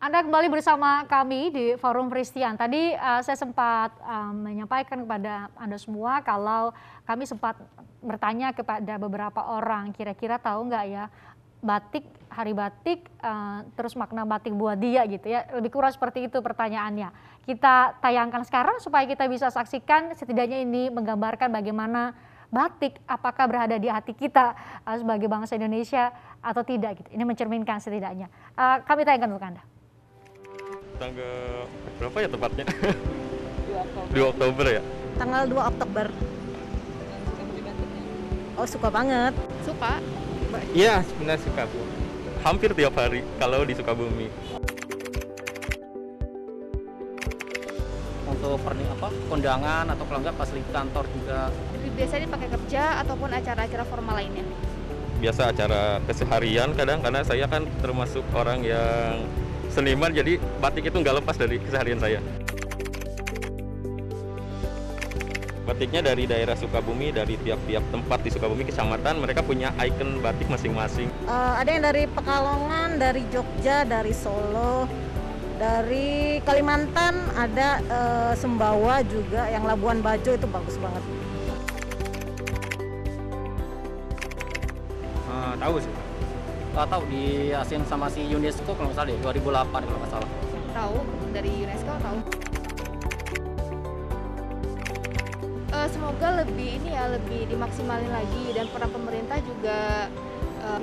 Anda kembali bersama kami di Forum Christian. Tadi saya sempat menyampaikan kepada Anda semua kalau kami sempat bertanya kepada beberapa orang, kira-kira tahu nggak ya batik, hari batik, terus makna batik buat dia gitu ya. Lebih kurang seperti itu pertanyaannya. Kita tayangkan sekarang supaya kita bisa saksikan, setidaknya ini menggambarkan bagaimana batik apakah berada di hati kita sebagai bangsa Indonesia atau tidak gitu. Ini mencerminkan setidaknya. Kami tayangkan untuk Anda. Tanggal berapa ya tepatnya? 2 Oktober ya? Tanggal 2 Oktober. Oh, suka banget. Suka. Iya, sebenarnya suka Bu. Hampir tiap hari kalau di Sukabumi. Untuk kondangan atau kalau enggak pas di kantor juga. Biasanya dipakai kerja ataupun acara-acara formal lainnya. Biasa acara keseharian kadang, karena saya kan termasuk orang yang seniman, jadi batik itu nggak lepas dari keseharian saya. Batiknya dari daerah Sukabumi, dari tiap-tiap tempat di Sukabumi, kecamatan, mereka punya ikon batik masing-masing. Ada yang dari Pekalongan, dari Jogja, dari Solo, dari Kalimantan, ada Sumbawa juga, yang Labuan Bajo itu bagus banget. Tahu sih. Tahu di ASEAN sama si UNESCO kalau nggak salah deh, 2008 kalau nggak salah. Tahu, dari UNESCO tahu. Semoga lebih dimaksimalin lagi dan peran pemerintah juga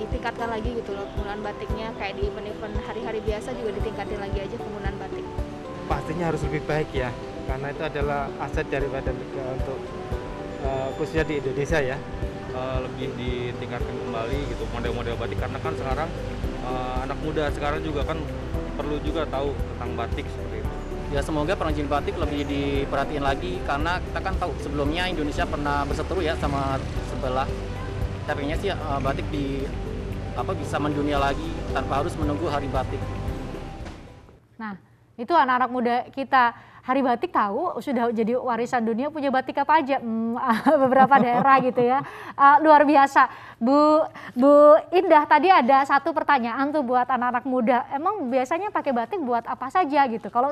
ditingkatkan lagi gitu loh penggunaan batiknya, kayak di event-event hari-hari biasa juga ditingkatin lagi aja penggunaan batik. Pastinya harus lebih baik ya, karena itu adalah aset daripada negara untuk khususnya di Indonesia ya. Lebih ditingkatkan kembali gitu model-model batik, karena kan sekarang anak muda sekarang juga kan perlu juga tahu tentang batik seperti itu. Ya semoga pengrajin batik lebih diperhatiin lagi, karena kita kan tahu sebelumnya Indonesia pernah berseteru ya sama sebelah. Kita pengennya sih batik bisa mendunia lagi tanpa harus menunggu hari batik. Nah, itu anak-anak muda kita. Hari batik tahu sudah jadi warisan dunia, punya batik apa aja? Beberapa daerah gitu ya. Luar biasa. Bu Indah, tadi ada satu pertanyaan tuh buat anak-anak muda. Emang biasanya pakai batik buat apa saja gitu? Kalau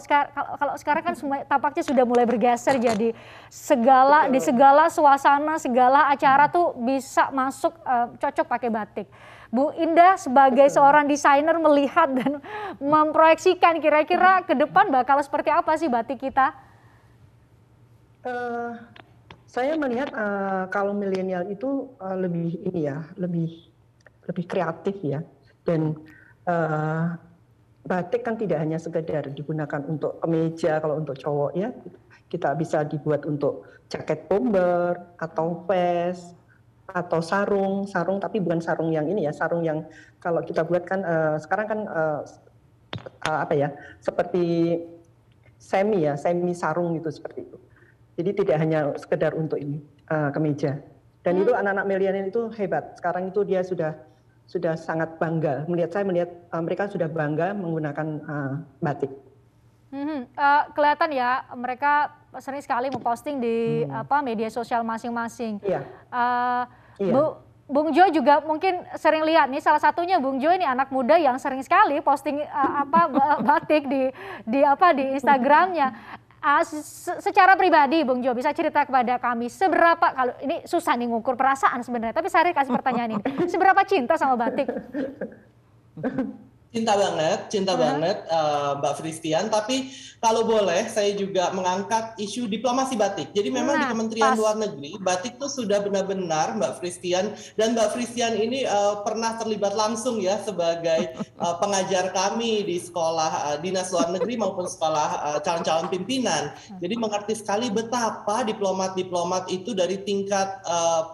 sekarang kan semua tampaknya sudah mulai bergeser, jadi di segala suasana, segala acara tuh bisa masuk, cocok pakai batik. Bu Indah sebagai seorang desainer melihat dan memproyeksikan kira-kira ke depan bakal seperti apa sih batik kita? Saya melihat kalau milenial itu lebih kreatif ya, dan batik kan tidak hanya sekedar digunakan untuk kemeja kalau untuk cowok ya, kita bisa dibuat untuk jaket bomber atau vest atau sarung tapi bukan sarung yang ini ya, sarung yang kalau kita buat kan sekarang kan seperti semi sarung gitu, seperti itu. Jadi tidak hanya sekedar untuk ini kemeja. Dan itu anak-anak milenial itu hebat. Sekarang itu dia sudah sangat bangga. Saya melihat mereka sudah bangga menggunakan batik. Kelihatan ya mereka sering sekali memposting di media sosial masing-masing. Iya. Iya. Bung Jo juga mungkin sering lihat nih, salah satunya Bung Jo ini anak muda yang sering sekali posting batik di Instagramnya. Secara pribadi Bung Jo bisa cerita kepada kami seberapa, kalau ini susah nih ngukur perasaan sebenarnya, tapi saya kasih pertanyaan ini, seberapa cinta sama batik? Cinta banget Mbak Christian, tapi kalau boleh saya juga mengangkat isu diplomasi batik. Jadi memang di Kementerian Luar Negeri, batik itu sudah benar-benar Mbak Christian, dan Mbak Christian ini pernah terlibat langsung ya sebagai pengajar kami di sekolah dinas luar negeri maupun sekolah calon-calon pimpinan. Jadi mengerti sekali betapa diplomat-diplomat itu dari tingkat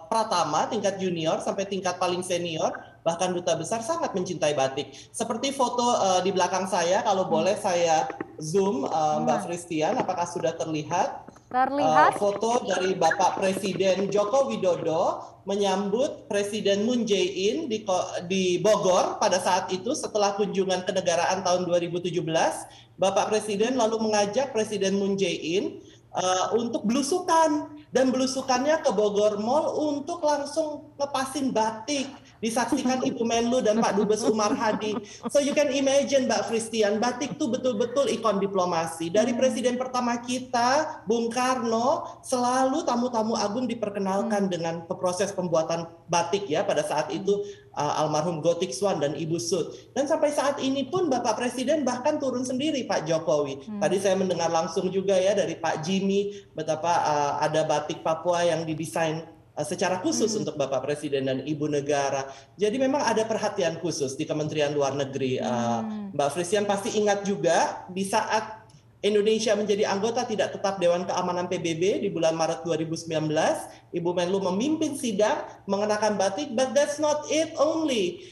pratama, tingkat junior sampai tingkat paling senior, bahkan duta besar sangat mencintai batik. Seperti foto di belakang saya, kalau boleh saya zoom Mbak Christian, apakah sudah terlihat? Terlihat. Foto dari Bapak Presiden Joko Widodo menyambut Presiden Moon Jae-in di Bogor pada saat itu setelah kunjungan kenegaraan tahun 2017. Bapak Presiden lalu mengajak Presiden Moon Jae-in untuk belusukan, dan belusukannya ke Bogor Mall untuk langsung ngepasin batik disaksikan Ibu Menlu dan Pak Dubes Umar Hadi. So you can imagine Mbak Fristian, batik itu betul-betul ikon diplomasi. Dari presiden pertama kita, Bung Karno, selalu tamu-tamu agung diperkenalkan dengan proses pembuatan batik ya pada saat itu almarhum Gotik Swan dan Ibu Sud. Dan sampai saat ini pun Bapak Presiden bahkan turun sendiri Pak Jokowi. Tadi saya mendengar langsung juga ya dari Pak Jimmy betapa ada batik Papua yang didesain secara khusus untuk Bapak Presiden dan Ibu Negara. Jadi memang ada perhatian khusus di Kementerian Luar Negeri. Mbak Fristian pasti ingat juga di saat Indonesia menjadi anggota tidak tetap Dewan Keamanan PBB di bulan Maret 2019, Ibu Menlu memimpin sidang mengenakan batik, but that's not it only.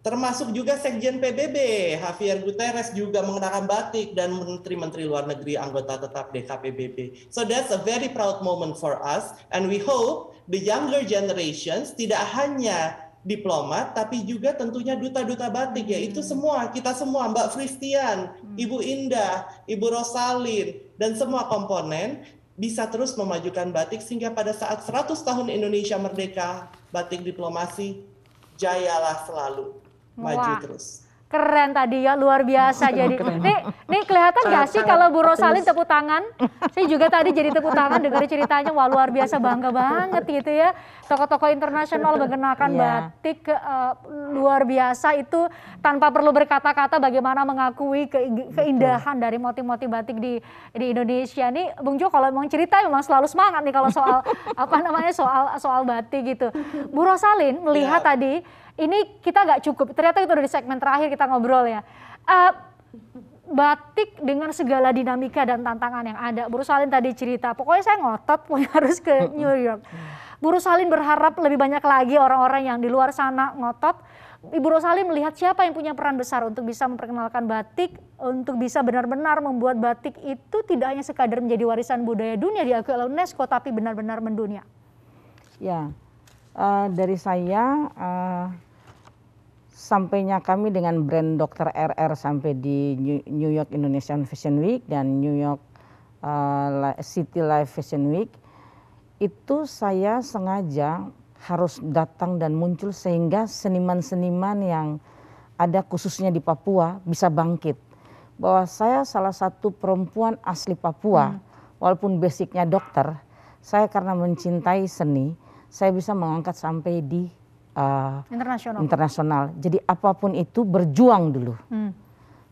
Termasuk juga Sekjen PBB, Javier Gutierrez juga mengenakan batik dan menteri-menteri luar negeri anggota tetap DKPBB. So that's a very proud moment for us and we hope the younger generations tidak hanya diplomat tapi juga tentunya duta-duta batik yaitu semua, kita semua, Mbak Fristian, Ibu Indah, Ibu Rosalin dan semua komponen bisa terus memajukan batik sehingga pada saat 100 tahun Indonesia merdeka, batik diplomasi jayalah selalu. Maju terus. Keren tadi ya, luar biasa. Jadi nih kelihatan gak sih kalau Bu Rosalin tepuk tangan? Saya juga tadi jadi tepuk tangan dengar ceritanya, wah luar biasa, bangga banget gitu ya. Tokoh-tokoh internasional mengenakan batik, luar biasa itu tanpa perlu berkata-kata bagaimana mengakui keindahan dari motif-motif batik di Indonesia. Nih Bung Jo kalau memang cerita memang selalu semangat nih kalau soal soal batik gitu. Bu Rosalin melihat tadi, ini kita nggak cukup, ternyata itu udah di segmen terakhir kita ngobrol ya. Batik dengan segala dinamika dan tantangan yang ada. Bu Rosalin tadi cerita, pokoknya saya ngotot harus ke New York. Bu Rosalin berharap lebih banyak lagi orang-orang yang di luar sana ngotot. Ibu Rosalin melihat siapa yang punya peran besar untuk bisa memperkenalkan batik, untuk bisa benar-benar membuat batik itu tidak hanya sekadar menjadi warisan budaya dunia diakui oleh UNESCO, tapi benar-benar mendunia. Ya, dari saya... sampainya kami dengan brand Dr. RR sampai di New York Indonesian Fashion Week dan New York City Life Fashion Week, itu saya sengaja harus datang dan muncul sehingga seniman-seniman yang ada khususnya di Papua bisa bangkit. Bahwa saya salah satu perempuan asli Papua, walaupun basicnya dokter, saya karena mencintai seni, saya bisa mengangkat sampai di internasional. Jadi apapun itu berjuang dulu.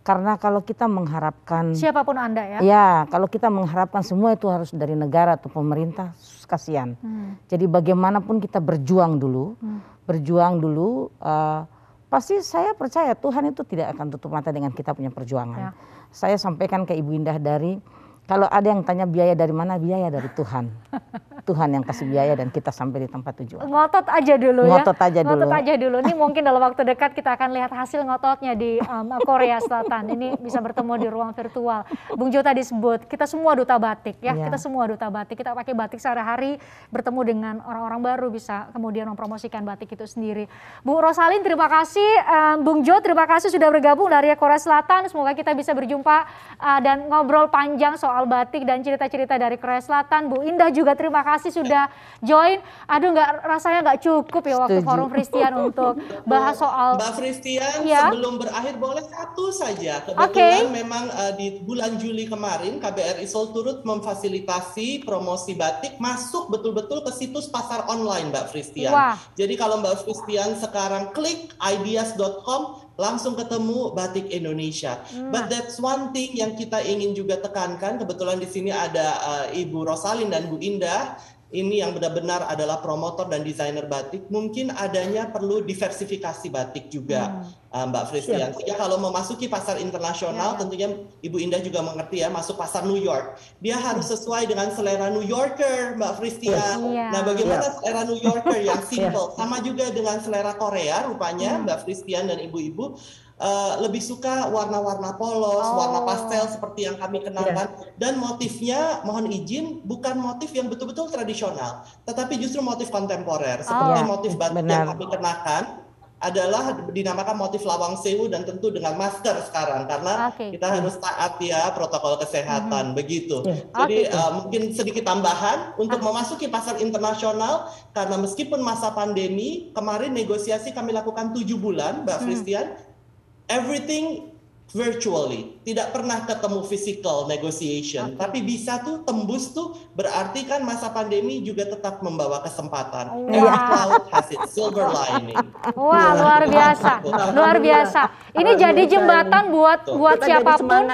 Karena kalau kita mengharapkan siapapun Anda ya. Ya, kalau kita mengharapkan semua itu harus dari negara atau pemerintah, kasihan. Jadi bagaimanapun kita berjuang dulu. Berjuang dulu, pasti saya percaya Tuhan itu tidak akan tutup mata dengan kita punya perjuangan. Saya sampaikan ke Ibu Indah dari, kalau ada yang tanya biaya dari mana, biaya dari Tuhan. Tuhan yang kasih biaya dan kita sampai di tempat tujuan. Ngotot aja dulu Ngotot aja dulu. Ngotot aja dulu. Ini mungkin dalam waktu dekat kita akan lihat hasil ngototnya di Korea Selatan. Ini bisa bertemu di ruang virtual. Bung Jo tadi sebut, kita semua duta batik ya. Kita semua duta batik. Kita pakai batik sehari-hari, bertemu dengan orang-orang baru, bisa kemudian mempromosikan batik itu sendiri. Bu Rosalin terima kasih. Bung Jo terima kasih sudah bergabung dari Korea Selatan. Semoga kita bisa berjumpa dan ngobrol panjang soal batik dan cerita-cerita dari Korea Selatan. Bu Indah juga terima kasih sudah join. Aduh, rasanya nggak cukup ya waktu Forum Fristian untuk bahas soal. Mbak Fristian, sebelum berakhir boleh satu saja. Kebetulan memang di bulan Juli kemarin KBRI Seoul turut memfasilitasi promosi batik masuk betul-betul ke situs pasar online Mbak Fristian. Jadi kalau Mbak Fristian sekarang klik ideas.com langsung ketemu batik Indonesia. But that's one thing yang kita ingin juga tekankan. Kebetulan di sini ada Ibu Rosalin dan Bu Indah. Ini yang benar-benar adalah promotor dan desainer batik. Mungkin adanya perlu diversifikasi batik juga, Mbak Fristian. Sehingga kalau memasuki pasar internasional, tentunya Ibu Indah juga mengerti ya, masuk pasar New York. Dia harus sesuai dengan selera New Yorker, Mbak Fristian. Nah, bagaimana selera New Yorker yang simple? Sama juga dengan selera Korea, rupanya Mbak Fristian dan Ibu-Ibu lebih suka warna-warna polos, warna pastel seperti yang kami kenalkan, dan motifnya mohon izin bukan motif yang betul-betul tradisional, tetapi justru motif kontemporer seperti motif batik yang kami kenakan adalah dinamakan motif lawang sewu dan tentu dengan masker sekarang karena kita harus taat ya protokol kesehatan begitu. Jadi mungkin sedikit tambahan untuk memasuki pasar internasional karena meskipun masa pandemi kemarin negosiasi kami lakukan 7 bulan Mbak Christian, everything virtually, tidak pernah ketemu physical negotiation, tapi bisa tuh tembus tuh berarti kan masa pandemi juga tetap membawa kesempatan. Every cloud has its silver lining. Wah, luar biasa, luar biasa. Ini jadi jembatan buat siapapun,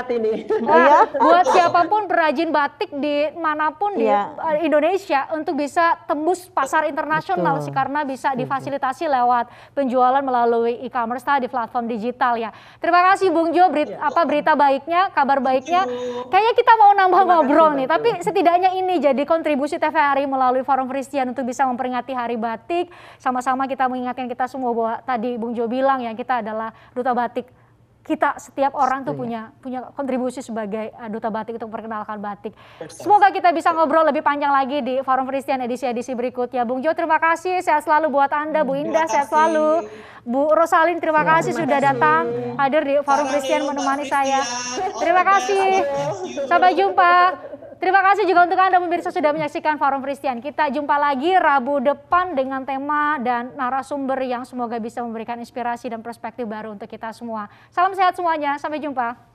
buat siapapun perajin batik di manapun di Indonesia untuk bisa tembus pasar internasional sih, karena bisa difasilitasi lewat penjualan melalui e-commerce di platform digital ya. Terima kasih Bung Jo. Berita baiknya, kabar baiknya, kayaknya kita mau nambah ngobrol nih, tapi setidaknya ini jadi kontribusi TVRI melalui Forum Christian untuk bisa memperingati Hari Batik, sama-sama kita mengingatkan kita semua bahwa tadi Bung Jo bilang ya, kita adalah duta batik. Kita setiap orang tuh punya kontribusi sebagai duta batik untuk memperkenalkan batik. Semoga kita bisa ngobrol lebih panjang lagi di Forum Christian edisi-edisi berikutnya. Bung Jo terima kasih, sehat selalu buat Anda. Bu Indah sehat selalu. Bu Rosalin terima kasih sudah datang hadir di Forum Christian menemani saya. Terima kasih. Sampai jumpa. Terima kasih juga untuk Anda pemirsa sudah menyaksikan Forum Christian. Kita jumpa lagi Rabu depan dengan tema dan narasumber yang semoga bisa memberikan inspirasi dan perspektif baru untuk kita semua. Salam sehat semuanya, sampai jumpa.